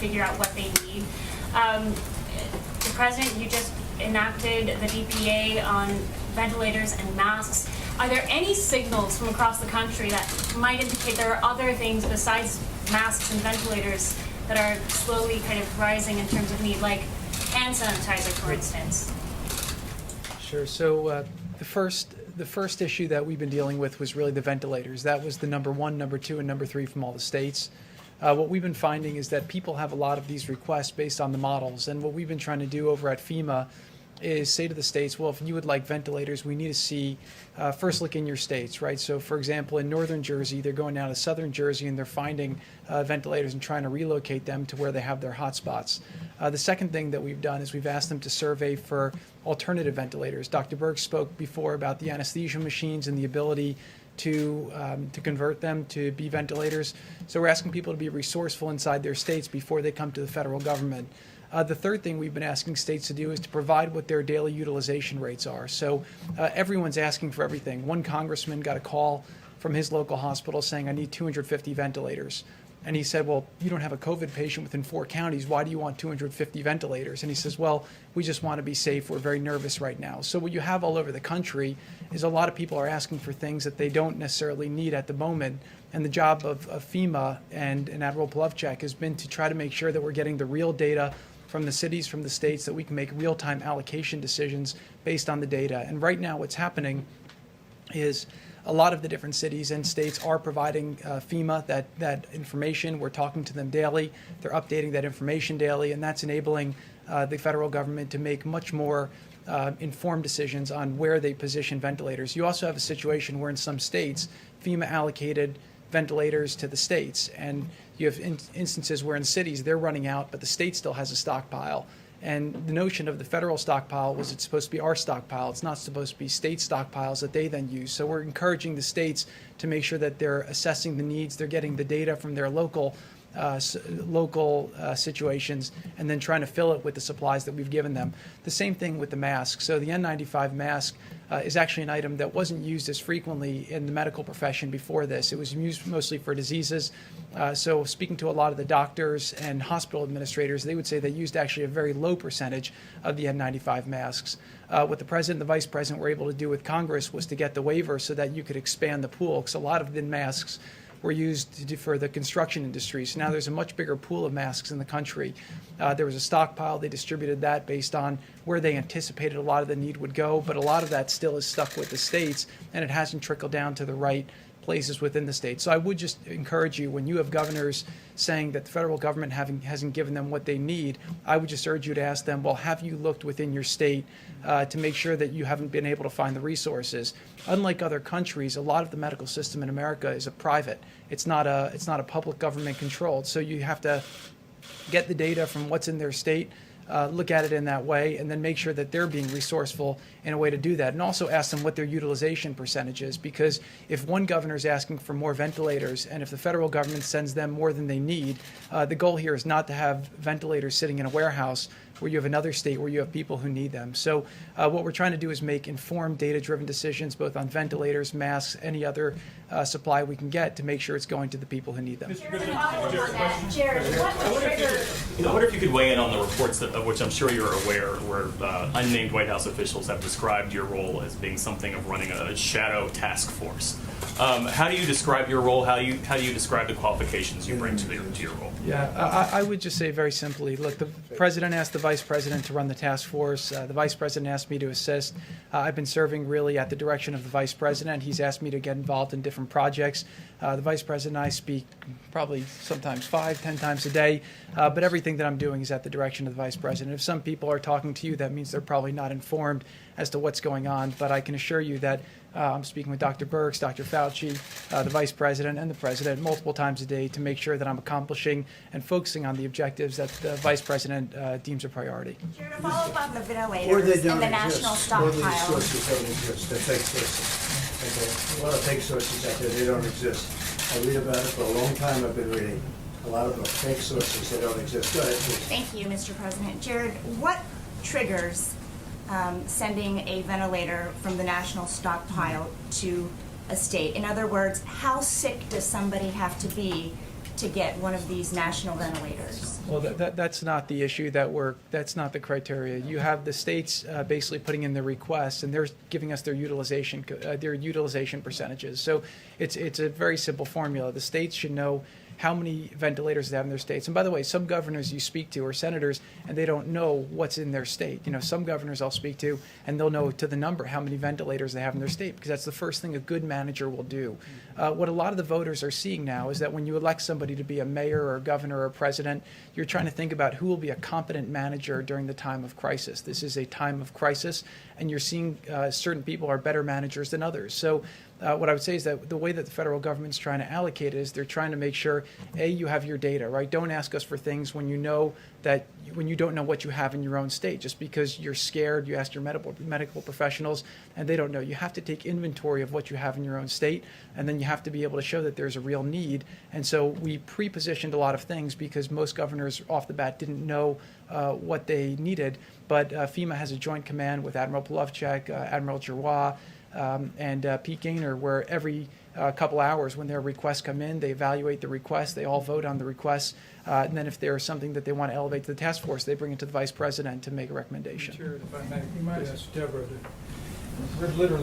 figure out what they need. The President, you just enacted the DPA on ventilators and masks. Are there any signals from across the country that might indicate there are other things besides masks and ventilators that are slowly kind of rising in terms of need, like hand sanitizer, for instance? Sure. So the first issue that we've been dealing with was really the ventilators. That was the number 1, number 2, and number 3 from all the states. What we've been finding is that people have a lot of these requests based on the models, and what we've been trying to do over at FEMA is say to the states, well, if you would like ventilators, we need to see, first look in your states, right? So for example, in northern Jersey, they're going down to southern Jersey and they're finding ventilators and trying to relocate them to where they have their hotspots. The second thing that we've done is we've asked them to survey for alternative ventilators. Dr. Berg spoke before about the anesthesia machines and the ability to convert them to be ventilators. So we're asking people to be resourceful inside their states before they come to the federal government. The third thing we've been asking states to do is to provide what their daily utilization rates are. So everyone's asking for everything. One congressman got a call from his local hospital saying, I need 250 ventilators. And he said, well, you don't have a COVID patient within 4 counties. Why do you want 250 ventilators? And he says, well, we just want to be safe. We're very nervous right now. So what you have all over the country is a lot of people are asking for things that they don't necessarily need at the moment. And the job of FEMA and Admiral Plavchek has been to try to make sure that we're getting the real data from the cities, from the states, that we can make real-time allocation decisions based on the data. And right now what's happening is a lot of the different cities and states are providing FEMA that information. We're talking to them daily. They're updating that information daily, and that's enabling the federal government to make much more informed decisions on where they position ventilators. You also have a situation where in some states, FEMA allocated ventilators to the states, and you have instances where in cities they're running out, but the state still has a stockpile. And the notion of the federal stockpile was it's supposed to be our stockpile. It's not supposed to be state stockpiles that they then use. So we're encouraging the states to make sure that they're assessing the needs, they're getting the data from their local situations, and then trying to fill it with the supplies that we've given them. The same thing with the mask. So the N95 mask is actually an item that wasn't used as frequently in the medical profession before this. It was used mostly for diseases. So speaking to a lot of the doctors and hospital administrators, they would say they used actually a very low percentage of the N95 masks. What the president and the vice president were able to do with Congress was to get the waiver so that you could expand the pool, because a lot of the masks were used for the construction industry. So now there's a much bigger pool of masks in the country. There was a stockpile. They distributed that based on where they anticipated a lot of the need would go, but a lot of that still is stuck with the states, and it hasn't trickled down to the right places within the state. So I would just encourage you, when you have governors saying that the federal government hasn't given them what they need, I would just urge you to ask them, well, have you looked within your state to make sure that you haven't been able to find the resources? Unlike other countries, a lot of the medical system in America is a private. It's not a public government controlled. So you have to get the data from what's in their state, look at it in that way, and then make sure that they're being resourceful in a way to do that. And also ask them what their utilization percentage is, because if one governor is asking for more ventilators and if the federal government sends them more than they need, the goal here is not to have ventilators sitting in a warehouse where you have another state where you have people who need them. So what we're trying to do is make informed, data-driven decisions both on ventilators, masks, any other supply we can get to make sure it's going to the people who need them. Jared, I wonder if you could weigh in on the reports of which I'm sure you're aware, where unnamed White House officials have described your role as being something of running a shadow task force. How do you describe your role? How do you describe the qualifications you bring to your role? Yeah, I would just say very simply, look, the president asked the vice president to run the task force. The vice president asked me to assist. I've been serving really at the direction of the vice president. He's asked me to get involved in different projects. The vice president and I speak probably sometimes 5-10 times a day, but everything that I'm doing is at the direction of the vice president. If some people are talking to you, that means they're probably not informed as to what's going on, but I can assure you that I'm speaking with Dr. Birx, Dr. Fauci, the Vice President, and the President multiple times a day to make sure that I'm accomplishing and focusing on the objectives that the Vice President deems a priority. Jared, to follow up on the ventilators and the national stockpile. Or these sources don't exist. They're fake sources. Okay. A lot of fake sources out there, they don't exist. I read about it for a long time. I've been reading. A lot of them are fake sources. They don't exist. Go ahead, please. Thank you, Mr. President. Jared, what triggers sending a ventilator from the national stockpile to a state? In other words, how sick does somebody have to be to get one of these national ventilators? Well, that's not the issue that's not the criteria. You have the states basically putting in the requests, and they're giving us their utilization percentages. So it's a very simple formula. The states should know how many ventilators they have in their states. And by the way, some governors you speak to are senators, and they don't know what's in their state. You know, some governors I'll speak to, and they'll know to the number how many ventilators they have in their state, because that's the first thing a good manager will do. What a lot of the voters are seeing now is that when you elect somebody to be a mayor or a governor or a president, you're trying to think about who will be a competent manager during the time of crisis. This is a time of crisis, and you're seeing certain people are better managers than others. So what I would say is that the way that the federal government's trying to allocate it is they're trying to make sure, A, you have your data, right? Don't ask us for things when you know that, when you don't know what you have in your own state. Just because you're scared, you ask your medical professionals, and they don't know. You have to take inventory of what you have in your own state, and then you have to be able to show that there's a real need. And so we pre-positioned a lot of things because most governors off the bat didn't know what they needed. But FEMA has a joint command with Admiral Polovchek, Admiral Giroir, and Pete Gaynor, where every couple hours when their requests come in, they evaluate the request, they all vote on the requests, and then if there's something that they want to elevate to the task force, they bring it to the vice president to make a recommendation. Chair, if I may, you might ask Deborah to, we're literally